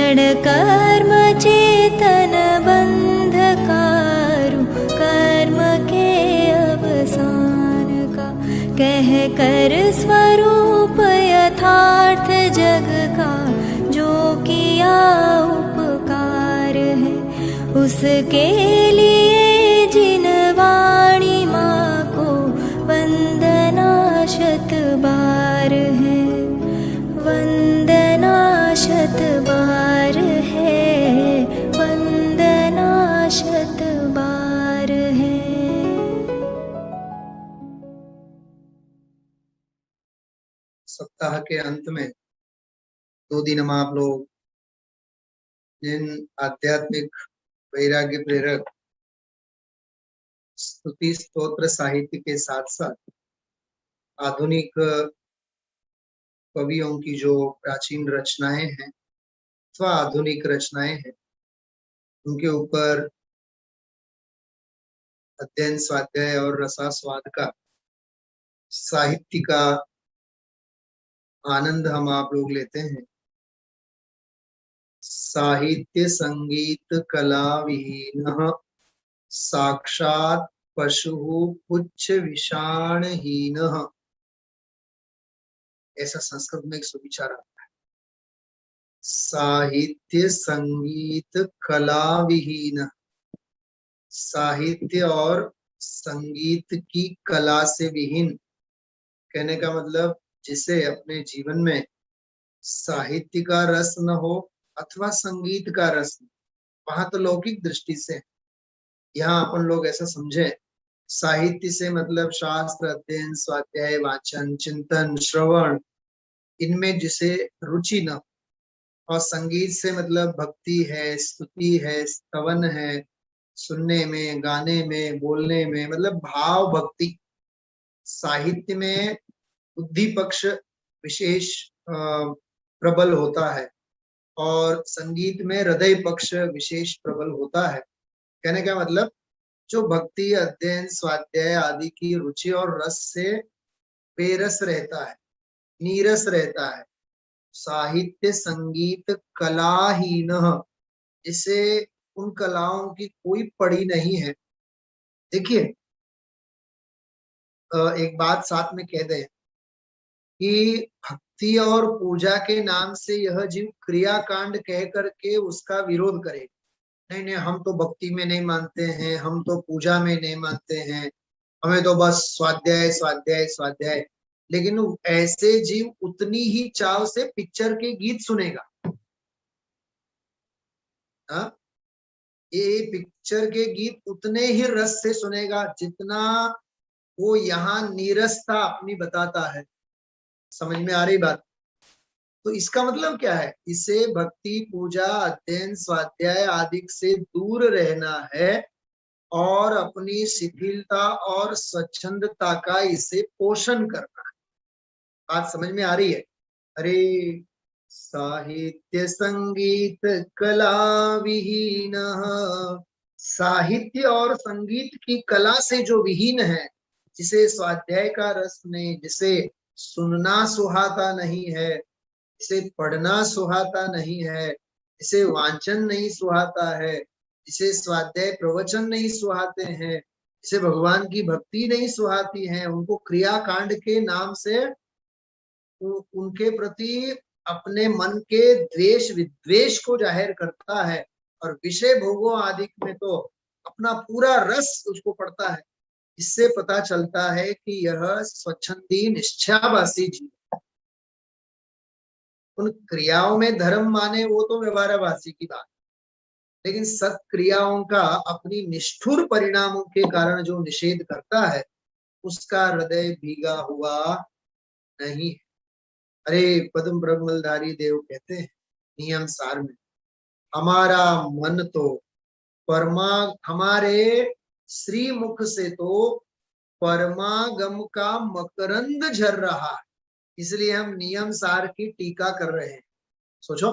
क्षण कर्म चेतन बंधकारु, कर्म के अवसान का कह कर स्वरूप यथार्थ जग का, जो किया उपकार है उसके लिए जिन वाणी माँ को वंदना शत बार है, वंदना शत बार है, वंदना शत बार है। सप्ताह के अंत में 2 दिन हम आप लोग जिन आध्यात्मिक वैराग्य प्रेरक स्तुति स्तोत्र साहित्य के साथ साथ आधुनिक कवियों की जो प्राचीन रचनाएं हैं अथवा आधुनिक रचनाएं हैं, उनके ऊपर अध्ययन स्वाध्याय और रसास्वाद का साहित्य का आनंद हम आप लोग लेते हैं। साहित्य संगीत कला विहीन साक्षात पशु पुच्छ विषाणहीन, ऐसा संस्कृत में एक सुविचार आता है। साहित्य संगीत कला विहीन, साहित्य और संगीत की कला से विहीन, कहने का मतलब जिसे अपने जीवन में साहित्य का रस न हो अथवा संगीत का रस न, वहां तो लौकिक दृष्टि से, यहाँ अपन लोग ऐसा समझे साहित्य से मतलब शास्त्र अध्ययन स्वाध्याय वाचन चिंतन श्रवण, इनमें जिसे रुचि न, और संगीत से मतलब भक्ति है, स्तुति है, स्तवन है, सुनने में, गाने में, बोलने में, मतलब भाव भक्ति। साहित्य में बुद्धि पक्ष विशेष प्रबल होता है और संगीत में हृदय पक्ष विशेष प्रबल होता है। कहने का मतलब जो भक्ति अध्ययन स्वाध्याय आदि की रुचि और रस से बेरस रहता है, नीरस रहता है, साहित्य संगीत कलाहीन, जिसे उन कलाओं की कोई पड़ी नहीं है। देखिए एक बात साथ में कह दें कि भक्ति और पूजा के नाम से यह जीव क्रियाकांड कह करके उसका विरोध करे, नहीं नहीं हम तो भक्ति में नहीं मानते हैं, हम तो पूजा में नहीं मानते हैं, हमें तो बस स्वाध्याय स्वाध्याय स्वाध्याय। लेकिन ऐसे जीव उतनी ही चाव से पिक्चर के गीत सुनेगा। ये पिक्चर के गीत उतने ही रस से सुनेगा जितना वो यहाँ नीरसता अपनी बताता है। समझ में आ रही बात? तो इसका मतलब क्या है? इसे भक्ति पूजा अध्ययन स्वाध्याय आदि से दूर रहना है और अपनी शिथिलता और स्वच्छंदता का इसे पोषण करना है। बात समझ में आ रही है? अरे साहित्य संगीत कला विहीन, साहित्य और संगीत की कला से जो विहीन है, जिसे स्वाध्याय का रस नहीं, जिसे सुनना सुहाता नहीं है, जिसे पढ़ना सुहाता नहीं है, जिसे वांचन नहीं सुहाता है, जिसे स्वाध्याय प्रवचन नहीं सुहाते हैं, जिसे भगवान की भक्ति नहीं सुहाती है, उनको क्रियाकांड के नाम से उनके प्रति अपने मन के द्वेष विद्वेष को जाहिर करता है और विषय भोगों आदि में तो अपना पूरा रस उसको पड़ता है। इससे पता चलता है कि यह स्वच्छंदी निश्चयाभासी जीव। उन क्रियाओं में धर्म माने वो तो व्यवहाराभासी की बात, लेकिन सत्क्रियाओं का अपनी निष्ठुर परिणामों के कारण जो निषेध करता है, उसका हृदय भीगा हुआ नहीं है। अरे पद्म ब्रह्मधारी देव कहते हैं नियम सार में, हमारा मन तो हमारे श्री मुख से तो परमागम का मकरंद झर रहा है, इसलिए हम नियम सार की टीका कर रहे हैं। सोचो,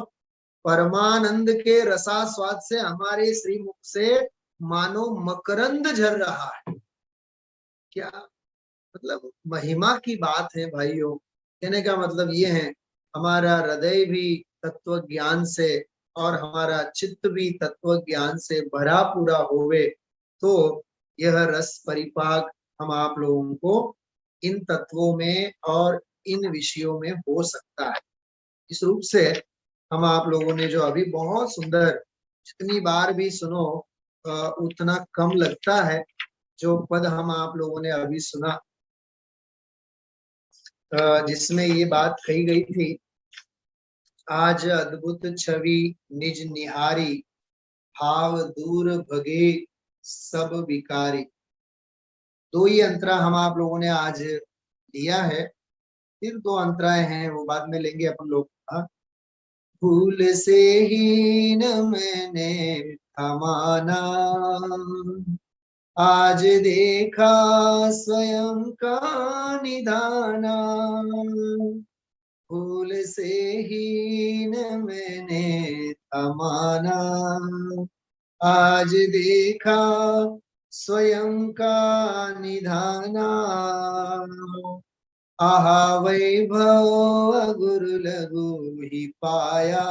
परमानंद के रसास्वाद से हमारे श्री मुख से मानो मकरंद झर रहा है। क्या मतलब महिमा की बात है भाइयों। कहने का मतलब ये है, हमारा हृदय भी तत्व ज्ञान से और हमारा चित्त भी तत्व ज्ञान से भरा पूरा होवे, तो यह रस परिपाक हम आप लोगों को इन तत्वों में और इन विषयों में हो सकता है। इस रूप से हम आप लोगों ने जो अभी बहुत सुंदर, जितनी बार भी सुनो उतना कम लगता है, जो पद हम आप लोगों ने अभी सुना, जिसमें ये बात कही गई थी, आज अद्भुत छवि निज निहारी, भाव दूर भगे सब विकारी। दो ही अंतरा हम आप लोगों ने आज लिया है, फिर दो अंतराएं हैं वो बाद में लेंगे अपन लोग। भूल से ही न मैंने थमाना, आज देखा स्वयं का निधाना। भूल से ही न मैंने थमाना, आज देखा स्वयं का निधाना। आहा वैभव अगुरु लघु ही पाया,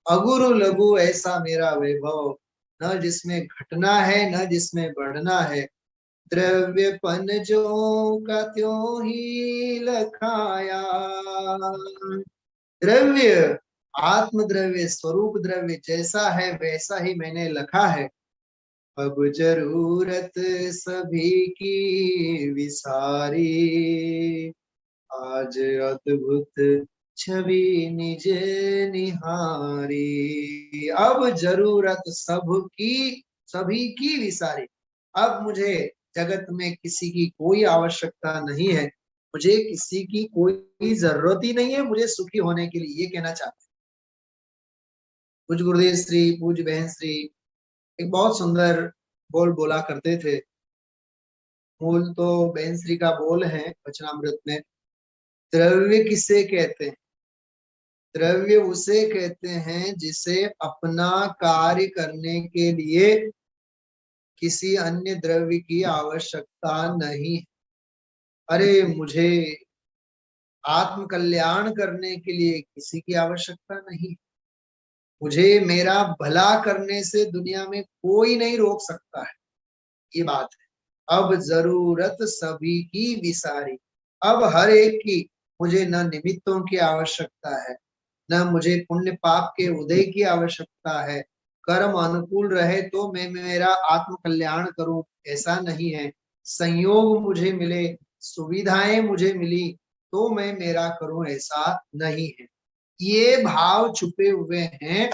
अगुरु लघु ऐसा मेरा वैभव, न जिसमें घटना है न जिसमें बढ़ना है। द्रव्य पनजों का त्यों ही लखाया, द्रव्य आत्म द्रव्य स्वरूप द्रव्य जैसा है वैसा ही मैंने लखा है। अब जरूरत सभी की विसारी, आज अद्भुत छवि निज निहारी। अब जरूरत सभी की विसारी, अब मुझे जगत में किसी की कोई आवश्यकता नहीं है, मुझे किसी की कोई जरूरत ही नहीं है मुझे सुखी होने के लिए, ये कहना चाहते हैं। पूज्य गुरुदेव श्री, पूज्य बहन श्री एक बहुत सुंदर बोल बोला करते थे। मूल तो बहन श्री का बोल है वचनामृत में, द्रव्य किसे कहते हैं? द्रव्य उसे कहते हैं जिसे अपना कार्य करने के लिए किसी अन्य द्रव्य की आवश्यकता नहीं। अरे मुझे आत्म कल्याण करने के लिए किसी की आवश्यकता नहीं, मुझे मेरा भला करने से दुनिया में कोई नहीं रोक सकता है, ये बात है। अब जरूरत सभी की विसारी, अब हर एक की, मुझे न निमित्तों की आवश्यकता है, न मुझे पुण्य पाप के उदय की आवश्यकता है। कर्म अनुकूल रहे तो मैं मेरा आत्म कल्याण करूं, ऐसा नहीं है। संयोग मुझे मिले, सुविधाएं मुझे मिली तो मैं मेरा करूं, ऐसा नहीं है। ये भाव छुपे हुए हैं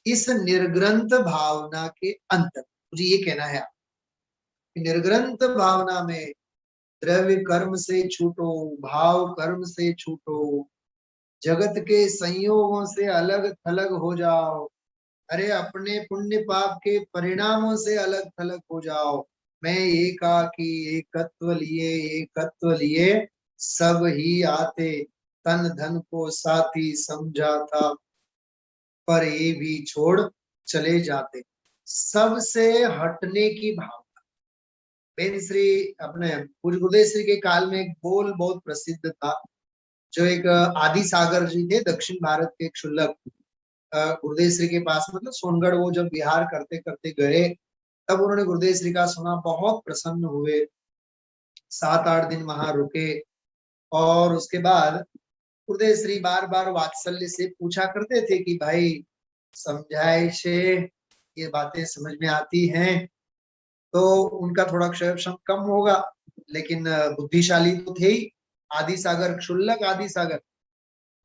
इस निर्ग्रंथ भावना के अंतर। मुझे ये कहना है, निर्ग्रंथ भावना में द्रव्य कर्म से छूटो, भाव कर्म से छूटो, जगत के संयोगों से अलग थलग हो जाओ, अरे अपने पुण्य पाप के परिणामों से अलग थलग हो जाओ। मैं एकाकी एकत्व लिए सब ही आते, तन धन को साथी समझा था, पर ये भी छोड़ चले जाते। सबसे हटने की भावना। बेन श्री अपने पूज्य गुरुदेव श्री के काल में एक बोल बहुत प्रसिद्ध था, जो एक आदि सागर जी थे, दक्षिण भारत के एक क्षुल्लक, गुरुदेव श्री के पास मतलब सोनगढ़ वो जब विहार करते करते गए, तब उन्होंने गुरुदेव श्री का सुना, बहुत प्रसन्न हुए, 7-8 दिन वहां रुके। और उसके बाद गुरुदेव श्री बार बार वात्सल्य से पूछा करते थे कि भाई समझाए छे, ये बातें समझ में आती हैं, तो उनका थोड़ा क्षय कम होगा, लेकिन बुद्धिशाली तो थे ही। आदि सागर, क्षुल्लक आदि सागर।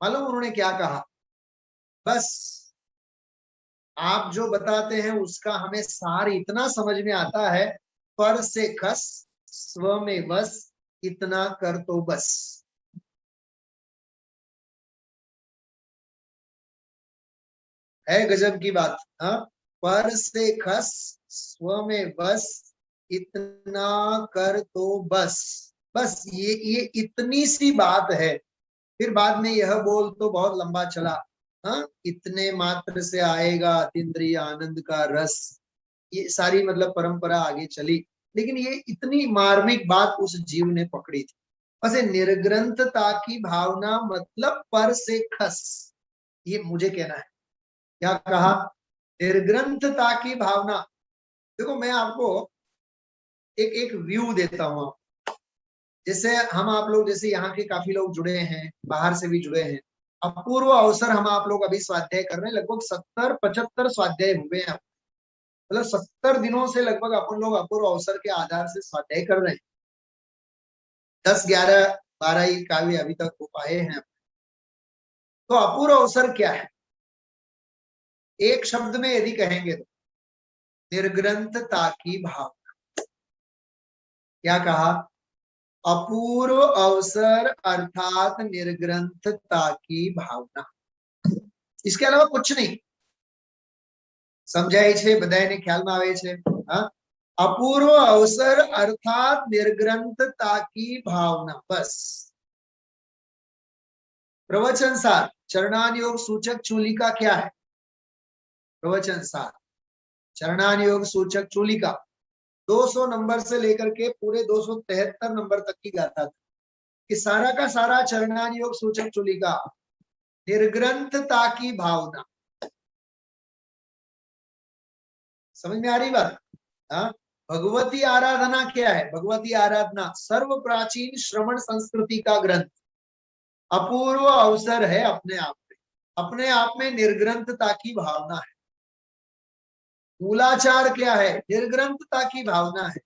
मालूम उन्होंने क्या कहा? बस आप जो बताते हैं उसका हमें सार इतना समझ में आता है, पर से खस स्व में बस, इतना कर तो बस। है गजब की बात। हाँ, पर से खस स्व में बस, इतना कर तो बस। बस ये इतनी सी बात है। फिर बाद में यह बोल तो बहुत लंबा चला। हाँ, इतने मात्र से आएगा अतीन्द्रिय आनंद का रस, ये सारी मतलब परंपरा आगे चली, लेकिन ये इतनी मार्मिक बात उस जीव ने पकड़ी थी। बस निर्ग्रंथता की भावना मतलब पर से खस, ये मुझे कहना है। क्या कहा? निर्ग्रंथता की भावना। देखो मैं आपको एक एक व्यू देता हूं। जैसे हम आप लोग, जैसे यहाँ के काफी लोग जुड़े हैं, बाहर से भी जुड़े हैं। अपूर्व अवसर हम आप लोग अभी स्वाध्याय कर रहे हैं, लगभग 70-75 स्वाध्याय हुए हैं। मतलब 70 दिनों से लगभग अपन लोग अपूर्व अवसर के आधार से स्वाध्याय कर रहे हैं। 10, 11, 12 ही काव्य अभी तक हो पाए हैं। तो अपूर्व अवसर क्या है? एक शब्द में यदि कहेंगे तो निर्ग्रंथता की भावना। क्या कहा? अपूर्व अवसर अर्थात निर्ग्रंथता की भावना। इसके अलावा कुछ नहीं। समझाय छे? बधाने ख्याल में आवे छे? हाँ, अपूर्व अवसर अर्थात निर्ग्रंथता की भावना, बस। प्रवचन सार चरणानुयोग सूचक चूलिका क्या है? प्रवचन सार चरणानुयोग सूचक चूलिका 200 नंबर से लेकर के पूरे 273 नंबर तक की गाथा थी कि सारा का सारा चरणानुयोग सूचक चूलिका निर्ग्रंथता की भावना। समझ में आ रही बात? हाँ, भगवती आराधना क्या है? भगवती आराधना सर्व प्राचीन श्रवण संस्कृति का ग्रंथ, अपूर्व अवसर है अपने आप में निर्ग्रंथता की भावना है। मूलाचार क्या है? निर्ग्रंथता की भावना है।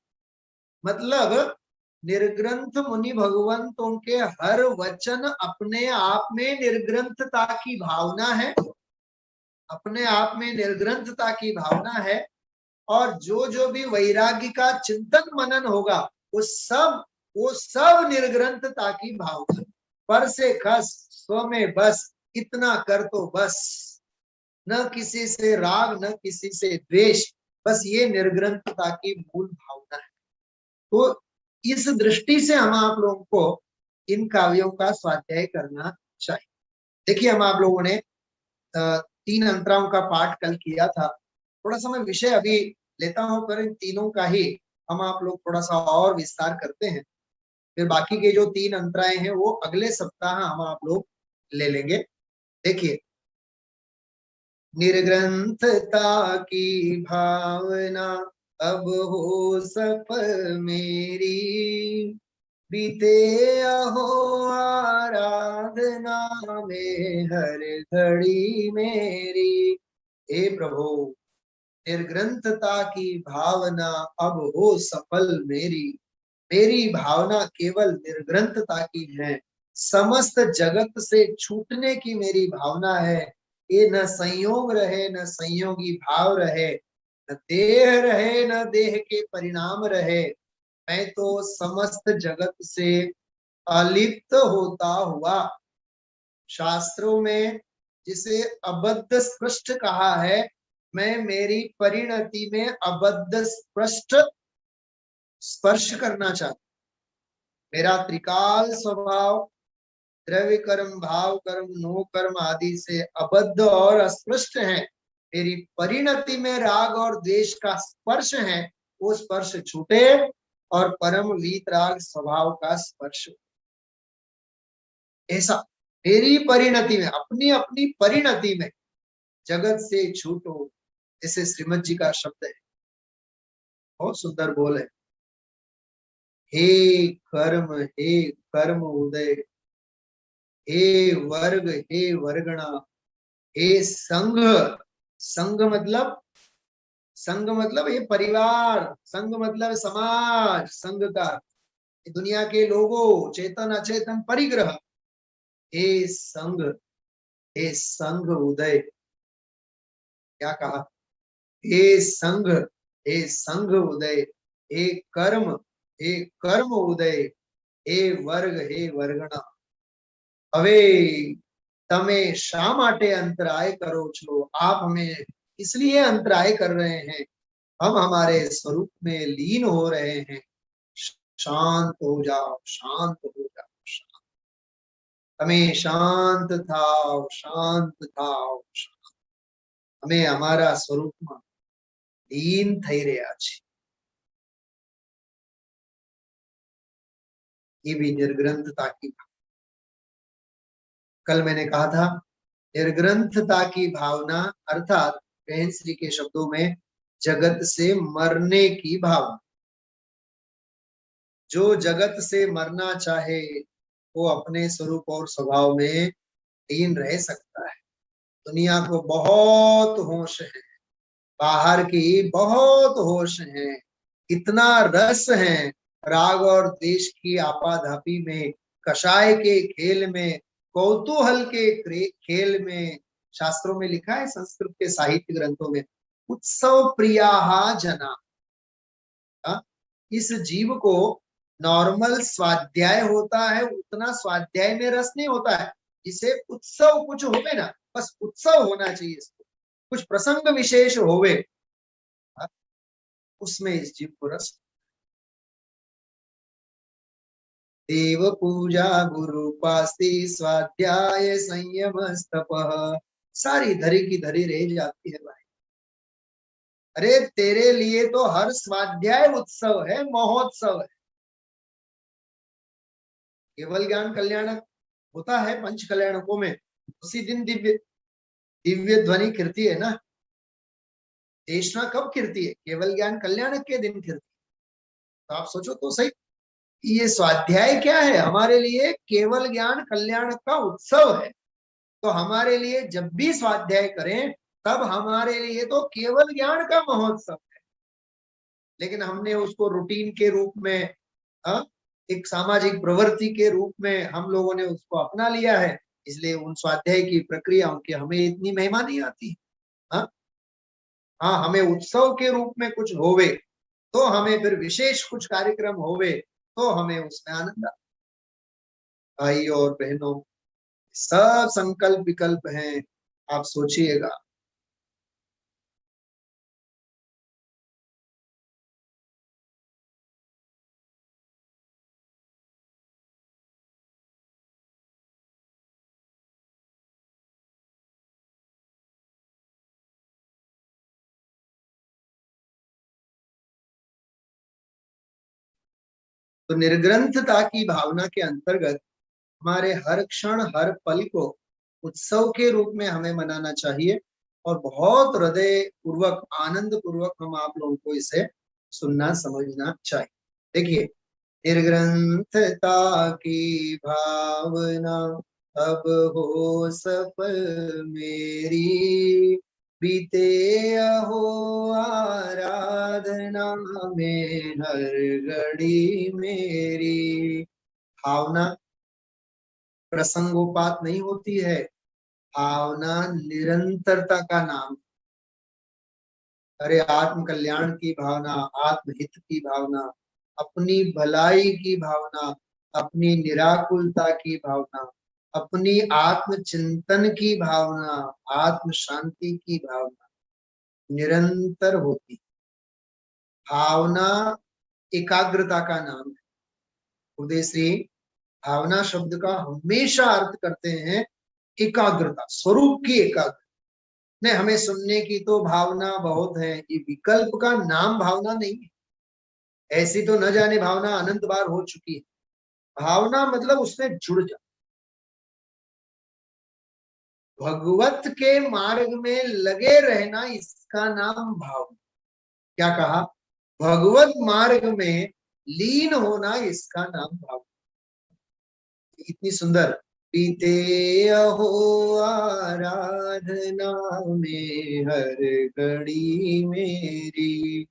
मतलब निर्ग्रंथ मुनि भगवंतों के हर वचन अपने आप में निर्ग्रंथता की भावना है, अपने आप में निर्ग्रंथता की भावना है। और जो जो भी वैराग्य का चिंतन मनन होगा वो सब निर्ग्रंथता की भावना। पर से खस स्व में बस, इतना कर तो बस, न किसी से राग न किसी से द्वेष, बस ये निर्ग्रंथता की मूल भावना है। तो इस दृष्टि से हम आप लोगों को इन काव्यों का स्वाध्याय करना चाहिए। देखिए हम आप लोगों ने 3 अंतराओं का पाठ कल किया था। थोड़ा सा मैं विषय अभी लेता हूं, पर इन तीनों का ही हम आप लोग थोड़ा सा और विस्तार करते हैं। फिर बाकी के जो 3 अंतराएं हैं वो अगले सप्ताह हम आप लोग ले लेंगे। देखिए, निर्ग्रंथता की भावना अब हो सफल मेरी, बीते अहो आराधना में हर घड़ी मेरी। हे प्रभु, निर्ग्रंथता की भावना अब हो सफल मेरी। मेरी भावना केवल निर्ग्रंथता की है, समस्त जगत से छूटने की मेरी भावना है। ये न संयोग रहे न संयोगी भाव रहे, न देह रहे न देह के परिणाम रहे। मैं तो समस्त जगत से अलिप्त होता हुआ, शास्त्रों में जिसे अबद्ध स्पृष्ट कहा है, मैं मेरी परिणति में अबद्ध स्पृष्ट स्पर्श करना चाहता। मेरा त्रिकाल स्वभाव द्रव्य कर्म भाव कर्म नो कर्म आदि से अबद्ध और अस्पृष्ट है। मेरी परिणति में राग और द्वेष का स्पर्श है, वो स्पर्श छूटे और परम वीतराग स्वभाव का स्पर्श। ऐसा मेरी परिणति में, अपनी अपनी परिणति में जगत से छूटो, ऐसे श्रीमद जी का शब्द है। बहुत सुंदर बोल है। हे कर्म उदय, हे वर्गणा, हे संघ। संघ मतलब ये परिवार, संघ मतलब समाज, संघ का दुनिया के लोगों, चेतन अचेतन परिग्रह। हे संघ उदय। क्या कहा? हे संघ उदय, हे कर्म उदय, हे वर्गणा। હવે તમે શા માટે अंतराय करो छो? आप हमें इसलिए अंतराय कर रहे हैं, हम हमारे स्वरूप में लीन हो रहे हैं। शांत हो जाओ, शांत हो जाओ, शांत। हमें शांत थाओ, शांत थाओ, शांत। हमें हमारा स्वरूप में लीन થઈ રહ્યા છે। ये भी निर्ग्रंथता की। कल मैंने कहा था निर्ग्रंथता की भावना अर्थात बहन श्री के शब्दों में जगत से मरने की भावना। जो जगत से मरना चाहे वो अपने स्वरूप और स्वभाव में लीन रह सकता है। दुनिया को बहुत होश है, बाहर की बहुत होश है, इतना रस है राग और द्वेष की आपाधापी में, कषाय के खेल में, कौतूहल के खेल में। शास्त्रों में लिखा है, संस्कृत के साहित्य ग्रंथों में, उत्सव प्रिया जना। इस जीव को नॉर्मल स्वाध्याय होता है, उतना स्वाध्याय में रस नहीं होता है। इसे उत्सव कुछ होवे ना, बस उत्सव होना चाहिए इसको, कुछ प्रसंग विशेष होवे, उसमें इस जीव को रस। देव पूजा गुरु पास्ती स्वाध्याय संयम तपः, सारी धरी की धरी रह जाती है भाई। अरे तेरे लिए तो हर स्वाध्याय उत्सव है, महोत्सव है। केवल ज्ञान कल्याणक होता है पंच कल्याणकों में, उसी दिन दिव्य दिव्य ध्वनि कीर्ति है ना। देशना कब कीर्ति है? केवल ज्ञान कल्याणक के दिन कीर्ति। तो आप सोचो तो सही, ये स्वाध्याय क्या है हमारे लिए? केवल ज्ञान कल्याण का उत्सव है। तो हमारे लिए जब भी स्वाध्याय करें तब हमारे लिए तो केवल ज्ञान का महोत्सव है। लेकिन हमने उसको रूटीन के रूप में, एक सामाजिक प्रवृत्ति के रूप में हम लोगों ने उसको अपना लिया है, इसलिए उन स्वाध्याय की प्रक्रियाओं की हमें इतनी महिमा नहीं आती। हाँ, हमें उत्सव के रूप में कुछ होवे तो, हमें फिर विशेष कुछ कार्यक्रम होवे तो हमें उसमें आनंद आता। भाई और बहनों, सब संकल्प विकल्प हैं, आप सोचिएगा। तो निर्ग्रंथता की भावना के अंतर्गत हमारे हर क्षण हर पल को उत्सव के रूप में हमें मनाना चाहिए, और बहुत हृदय पूर्वक आनंद पूर्वक हम आप लोगों को इसे सुनना समझना चाहिए। देखिए, निर्ग्रंथता की भावना अब हो सफल मेरी, बीते अहो आराधना में हर घड़ी मेरी। भावना प्रसंगोपात नहीं होती है, भावना निरंतरता का नाम। अरे आत्म कल्याण की भावना, आत्महित की भावना, अपनी भलाई की भावना, अपनी निराकुलता की भावना, अपनी आत्म चिंतन की भावना, आत्म शांति की भावना निरंतर होती। भावना एकाग्रता का नाम है। उदय श्री भावना शब्द का हमेशा अर्थ करते हैं एकाग्रता, स्वरूप की एकाग्रता। नहीं, हमें सुनने की तो भावना बहुत है, ये विकल्प का नाम भावना नहीं है। ऐसी तो न जाने भावना अनंत बार हो चुकी है। भावना मतलब उसमें जुड़ जा, भगवत के मार्ग में लगे रहना, इसका नाम भावना। क्या कहा? भगवत मार्ग में लीन होना, इसका नाम भावना। इतनी सुंदर, बीते अहो आराधना में हर घड़ी मेरी।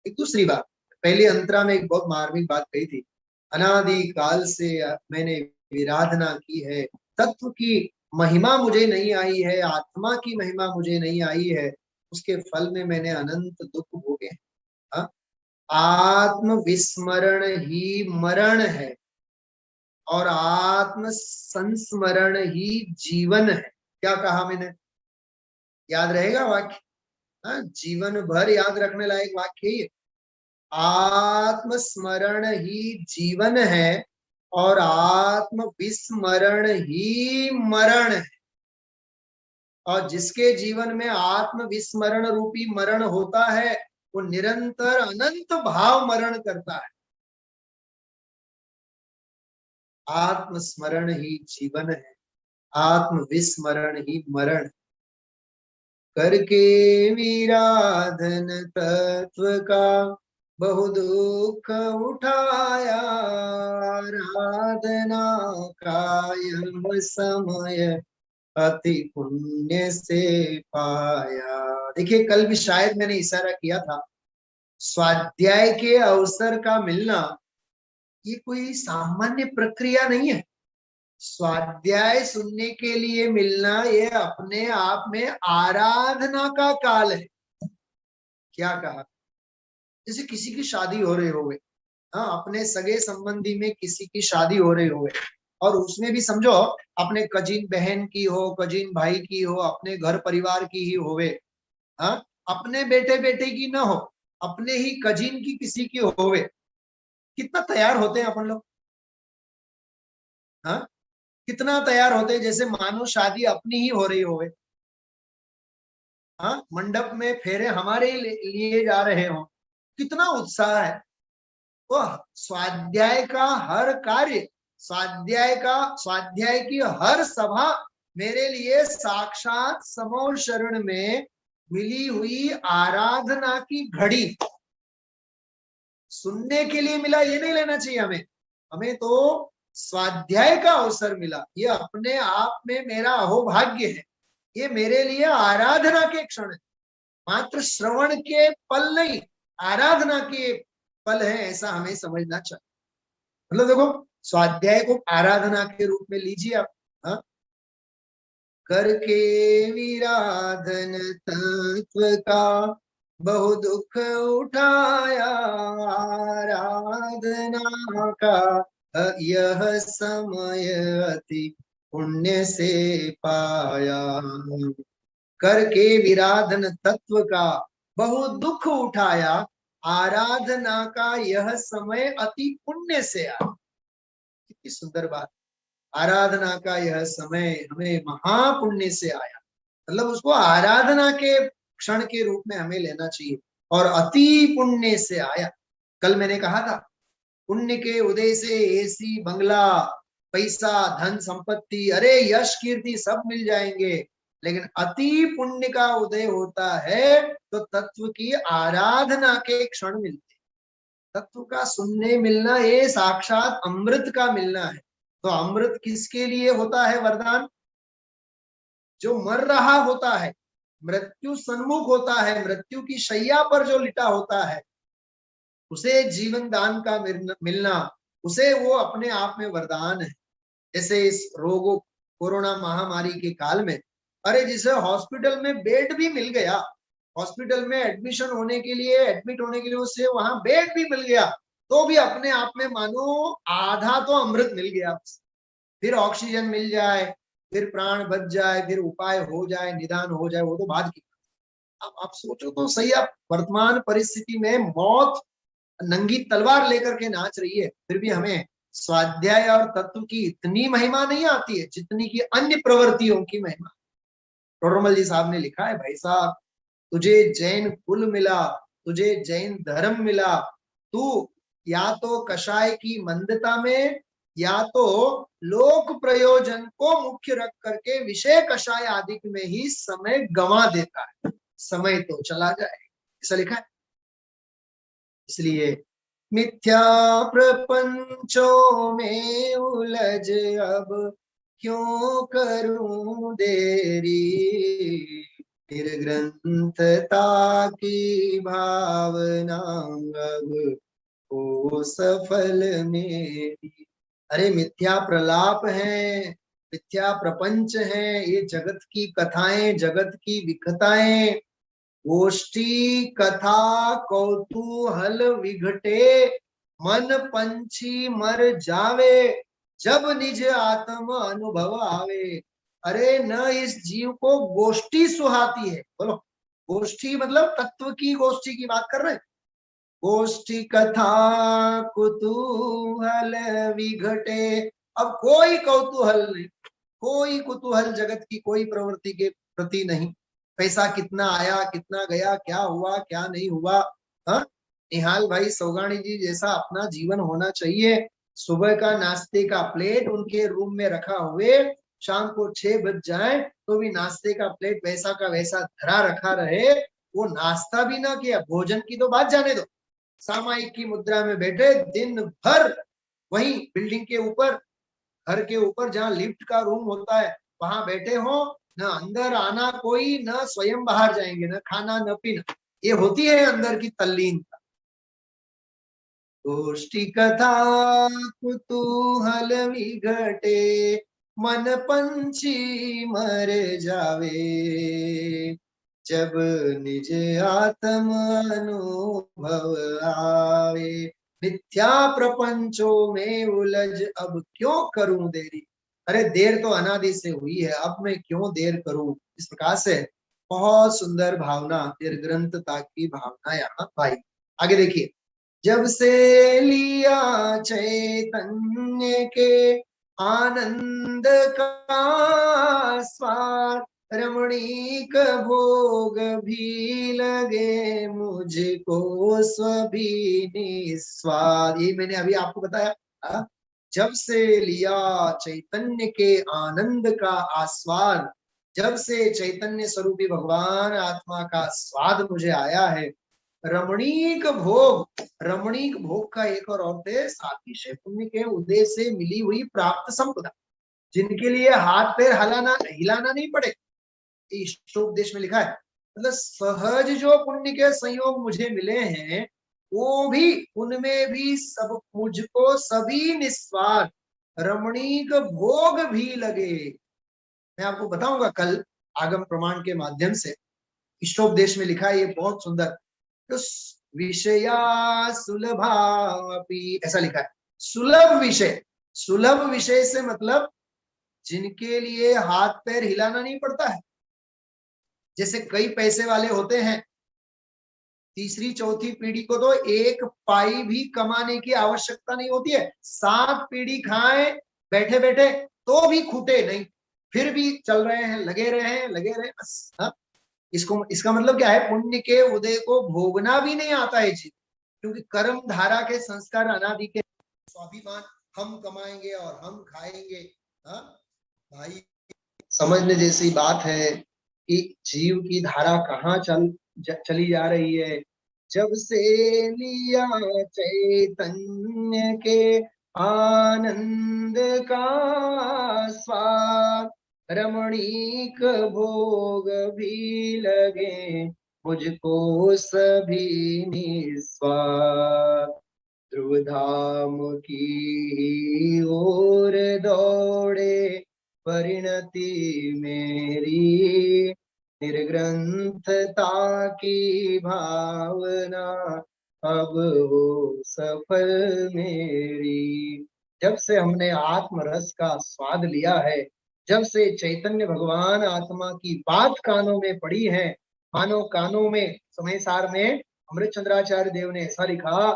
एक दूसरी बात, पहले अंतरा में एक बहुत मार्मिक बात कही थी, अनादि काल से मैंने विराधना की है, तत्व की महिमा मुझे नहीं आई है, आत्मा की महिमा मुझे नहीं आई है, उसके फल में मैंने अनंत दुख भोगे। आत्म विस्मरण ही मरण है और आत्म संस्मरण ही जीवन है। क्या कहा मैंने? याद रहेगा वाक्य? जीवन भर याद रखने लायक वाक्य ही है। आत्म स्मरण ही जीवन है और आत्म विस्मरण ही मरण है। और जिसके जीवन में आत्म विस्मरण रूपी मरण होता है, वो निरंतर अनंत भाव मरण करता है। आत्मस्मरण ही जीवन है, आत्म विस्मरण ही मरण, करके विराधन तत्व का बहु दुख उठाया, आराधना का यह समय अति पुण्य से पाया। देखिए कल भी शायद मैंने इशारा किया था, स्वाध्याय के अवसर का मिलना ये कोई सामान्य प्रक्रिया नहीं है। स्वाध्याय सुनने के लिए मिलना ये अपने आप में आराधना का काल है। क्या कहा? जैसे किसी की शादी हो रही होवे, हाँ, अपने सगे संबंधी में किसी की शादी हो रही होवे, और उसमें भी समझो अपने कजिन बहन की हो, कजिन भाई की हो, अपने घर परिवार की ही होवे, हाँ, अपने बेटे बेटे की ना हो, अपने ही कजिन की किसी की होवे, कितना तैयार होते हैं अपन लोग, हाँ, कितना तैयार होते हैं जैसे मानो शादी अपनी ही हो रही होवे, हाँ, मंडप में फेरे हमारे ही लिए जा रहे हो, कितना उत्साह है। तो स्वाध्याय का हर कार्य, स्वाध्याय की हर सभा मेरे लिए साक्षात समो शरण में मिली हुई आराधना की घड़ी। सुनने के लिए मिला ये नहीं लेना चाहिए हमें, हमें तो स्वाध्याय का अवसर मिला, ये अपने आप में मेरा अहोभाग्य है, ये मेरे लिए आराधना के क्षण है, मात्र श्रवण के पल नहीं, आराधना के पल है, ऐसा हमें समझना चाहिए। मतलब देखो स्वाध्याय को आराधना के रूप में लीजिए आप, हाँ, करके विराधन तत्व का बहु दुख उठाया, आराधना का यह समय अति पुण्य से पाया, करके विराधन तत्व का बहु दुख उठाया, आराधना का यह समय अति पुण्य से आया। कितनी सुंदर बात, आराधना का यह समय हमें महापुण्य से आया, मतलब उसको आराधना के क्षण के रूप में हमें लेना चाहिए, और अति पुण्य से आया। कल मैंने कहा था पुण्य के उदय से एसी बंगला, पैसा, धन संपत्ति, अरे यश कीर्ति सब मिल जाएंगे, लेकिन अति पुण्य का उदय होता है तो तत्व की आराधना के क्षण मिलते, तत्व का सुनने मिलना ये साक्षात अमृत का मिलना है। तो अमृत किसके लिए होता है वरदान? जो मर रहा होता है, मृत्यु सन्मुख होता है, मृत्यु की शैया पर जो लिटा होता है, उसे जीवन दान का मिलना, उसे वो अपने आप में वरदान है। जैसे इस रोगों कोरोना महामारी के काल में, अरे जिसे हॉस्पिटल में बेड भी मिल गया, हॉस्पिटल में एडमिशन होने के लिए, एडमिट होने के लिए उसे वहां बेड भी मिल गया, तो भी अपने आप में मानो आधा तो अमृत मिल गया। फिर ऑक्सीजन मिल जाए, फिर प्राण बच जाए, फिर उपाय हो जाए, निदान हो जाए, वो तो बाद की। अब आप सोचो तो सही, आप वर्तमान परिस्थिति में मौत नंगी तलवार लेकर के नाच रही है, फिर भी हमें स्वाध्याय और तत्व की इतनी महिमा नहीं आती है जितनी की अन्य प्रवृत्तियों की महिमा। टोडरमल जी साहब ने लिखा है, भाई साहब तुझे जैन कुल मिला, तुझे जैन धर्म मिला, तू या तो कषाय की मंदता में, या तो लोक प्रयोजन को मुख्य रख करके विषय कषाय आदि में ही समय गंवा देता है, समय तो चला जाए, ऐसा लिखा है। इसलिए मिथ्या प्रपंचों में उलझ अब क्यों करूं देरी, फिर ग्रंथता की भावना अब हो सफल मेरी। अरे मिथ्या प्रलाप है, मिथ्या प्रपंच है, ये जगत की कथाएं, जगत की विकताएं, गोष्ठी कथा कौतूहल विघटे, मन पंछी मर जावे, जब निज आत्म अनुभव आवे। अरे न इस जीव को गोष्ठी सुहाती है, बोलो गोष्ठी मतलब तत्व की गोष्ठी की बात कर रहे हैं, गोष्ठी कथा कुतूहल विघटे, अब कोई कौतूहल नहीं, कोई कुतूहल जगत की कोई प्रवृत्ति के प्रति नहीं, पैसा कितना आया कितना गया, क्या हुआ क्या नहीं हुआ, हाँ, निहाल भाई सौगाणी जी जैसा अपना जीवन होना चाहिए। सुबह का नाश्ते का प्लेट उनके रूम में रखा हुए, शाम को 6 बज जाए तो भी नाश्ते का प्लेट वैसा का वैसा धरा रखा रहे, वो नाश्ता भी ना किया, भोजन की तो बात जाने दो, सामायिक की मुद्रा में बैठे दिन भर वही बिल्डिंग के ऊपर, घर के ऊपर जहाँ लिफ्ट का रूम होता है वहां बैठे हो, न अंदर आना कोई, न स्वयं बाहर जाएंगे, न खाना न पीना, ये होती है अंदर की तल्लीनता। गोष्ठी कथा कुतूहल विघटे, मन पंछी मर जावे, जब निज आत्म अनुभव आवे, मिथ्या प्रपंचों में उलझ अब क्यों करूं देरी। अरे देर तो अनादि से हुई है, अब मैं क्यों देर करूं। इस प्रकार से बहुत सुंदर भावना, निर्ग्रंथता की भावना यहाँ पाई। आगे देखिए, जब से लिया चैतन्य के आनंद का स्वाद, रमणीक भोग भी लगे मुझको स्वभी निस्वाद। ये मैंने अभी आपको बताया, जब से लिया चैतन्य के आनंद का आस्वाद, जब से चैतन्य स्वरूपी भगवान आत्मा का स्वाद मुझे आया है, रमणीक भोग, रमणीक भोग का एक और अर्थ है सातिशय पुण्य के उदय से मिली हुई प्राप्त संपदा, जिनके लिए हाथ पैर हिलाना नहीं पड़े। इष्टोपदेश में लिखा है, मतलब सहज जो पुण्य के संयोग मुझे मिले हैं, वो भी, उनमें भी सब मुझको सभी निस्वार्थ रमणीक भोग भी लगे। मैं आपको बताऊंगा कल आगम प्रमाण के माध्यम से। इष्टोपदेश में लिखा है, ये बहुत सुंदर, तो विषया सुलभापि, ऐसा लिखा है, सुलभ विषय। सुलभ विषय से मतलब जिनके लिए हाथ पैर हिलाना नहीं पड़ता है। जैसे कई पैसे वाले होते हैं, तीसरी चौथी पीढ़ी को तो एक पाई भी कमाने की आवश्यकता नहीं होती है, 7 पीढ़ी खाएं बैठे बैठे तो भी खूटे नहीं, फिर भी चल रहे हैं, लगे रहे बस। इसका मतलब क्या है, पुण्य के उदय को भोगना भी नहीं आता है जी, क्योंकि कर्म धारा के संस्कार अनादि के, स्वाभिमान, हम कमाएंगे और हम खाएंगे। भाई समझने जैसी बात है कि जीव की धारा कहाँ चली जा रही है। जब से लिया चैतन्य के आनंद का स्वाद, रमणीक भोग भी लगे मुझको सभी निस्वार्थ, ध्रुव धाम की ओर दौड़े परिणति मेरी, निर्ग्रंथता की भावना अब हो सफल मेरी। जब से हमने आत्मरस का स्वाद लिया है, जब से चैतन्य भगवान आत्मा की बात कानों में पड़ी है, मानो कानों में, समय सार में अमृत चंद्राचार्य देव ने ऐसा लिखा,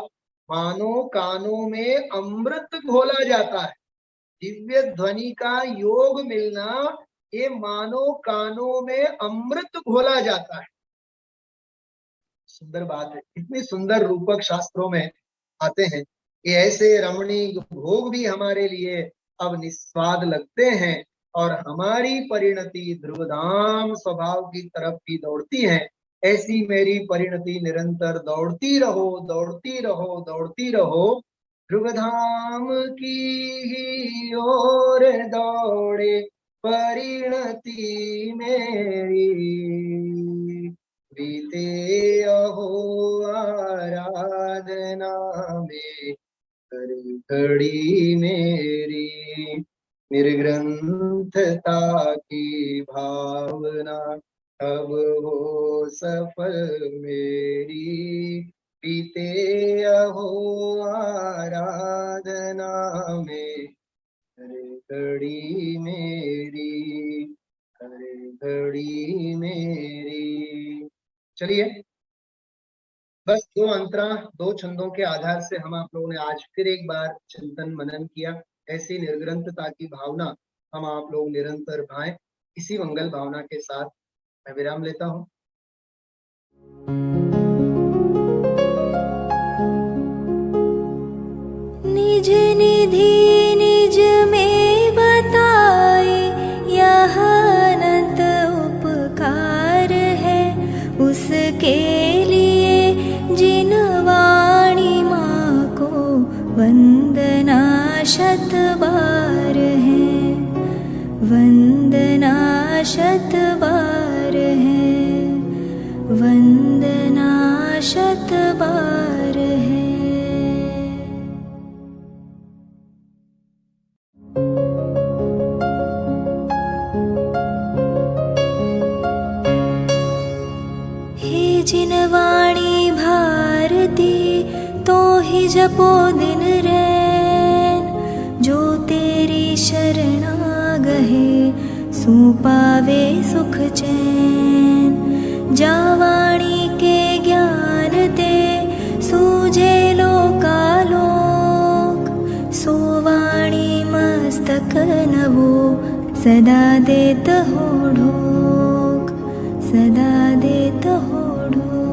मानो कानों में अमृत घोला जाता है। दिव्य ध्वनि का योग मिलना, ये मानो कानों में अमृत घोला जाता है। सुंदर बात है, इतनी सुंदर रूपक शास्त्रों में आते हैं कि ऐसे रमणीक भोग भी हमारे लिए अब निस्वाद लगते हैं और हमारी परिणति ध्रुवधाम स्वभाव की तरफ भी दौड़ती है। ऐसी मेरी परिणति निरंतर दौड़ती रहो, दौड़ती रहो, दौड़ती रहो, ध्रुवधाम की ही ओर दौड़े परिणति मेरी, बीते अहो आराधना में घड़ी मेरी, निर्ग्रंथता की भावना अब हो सफल मेरी, बीते अहो आराधना में घड़ी मेरी, घड़ी मेरी। चलिए, बस 2 अंतरा 2 छंदों के आधार से हम आप लोगों ने आज फिर एक बार चिंतन मनन किया। ऐसी निर्ग्रंथता की भावना हम आप लोग निरंतर भाएं। इसी मंगल भावना के साथ मैं विराम लेता हूं। निज निधि निज में बताए, शत बार है, वंदना शत बार है, वंदना शत बार है। हे जिनवाणी भारती तो ही जपो दिन रैन, जो तेरी शरणा गहे सो पावे सुख चैन। जावाणी के ज्ञान ते सूझे लोकालोक, सो वाणी मस्तक नवो सदा देत हो ढोक, सदा देत हो ढोक।